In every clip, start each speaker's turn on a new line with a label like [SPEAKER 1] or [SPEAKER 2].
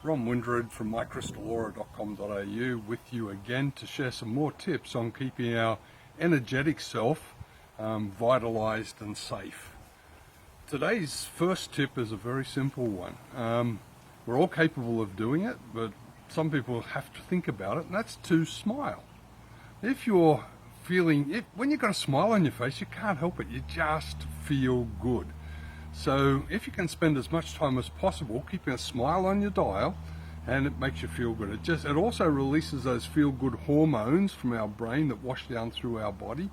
[SPEAKER 1] Ron Windred from mycrystalaura.com.au with you again to share some more tips on keeping our energetic self vitalized and safe. Today's first tip is a very simple one. We're all capable of doing it, but some people have to think about it, and that's to smile. If you're when you've got a smile on your face, you can't help it, you just feel good. So if you can spend as much time as possible keeping a smile on your dial, and it makes you feel good. It also releases those feel-good hormones from our brain that wash down through our body.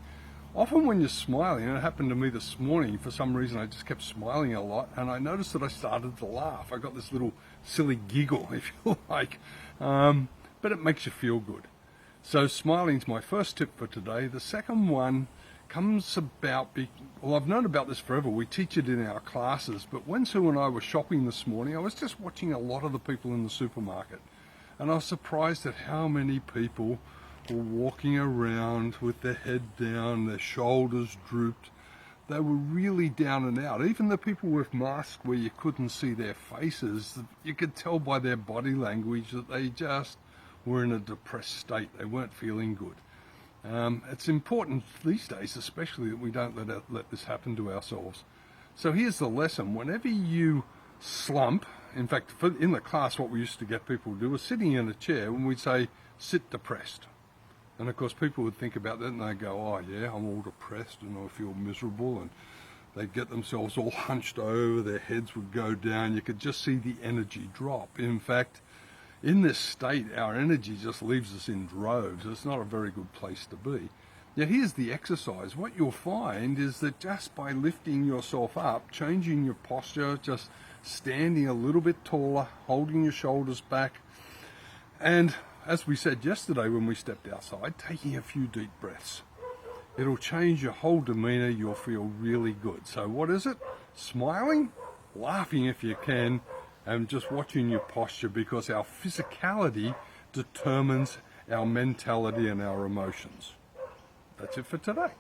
[SPEAKER 1] Often when you're smiling, and it happened to me this morning, for some reason I just kept smiling a lot, and I noticed that I started to laugh. I got this little silly giggle, if you like, but it makes you feel good. So smiling's my first tip for today. The second one comes about, well, I've known about this forever. We teach it in our classes, but when Sue and I were shopping this morning, I was just watching a lot of the people in the supermarket, and I was surprised at how many people were walking around with their head down, their shoulders drooped. They were really down and out. Even the people with masks where you couldn't see their faces, you could tell by their body language that they just were in a depressed state. They weren't feeling good. It's important these days, especially, that we don't let this happen to ourselves. So here's the lesson. Whenever you slump, in fact, in the class, what we used to get people to do was sitting in a chair when we'd say, sit depressed. And of course, people would think about that and they'd go, oh yeah, I'm all depressed and I feel miserable. And they'd get themselves all hunched over, their heads would go down. You could just see the energy drop. In fact, in this state, our energy just leaves us in droves. It's not a very good place to be. Now here's the exercise. What you'll find is that just by lifting yourself up, changing your posture, just standing a little bit taller, holding your shoulders back, and as we said yesterday when we stepped outside, taking a few deep breaths. It'll change your whole demeanor. You'll feel really good. So what is it? Smiling, laughing if you can, and just watching your posture, because our physicality determines our mentality and our emotions. That's it for today.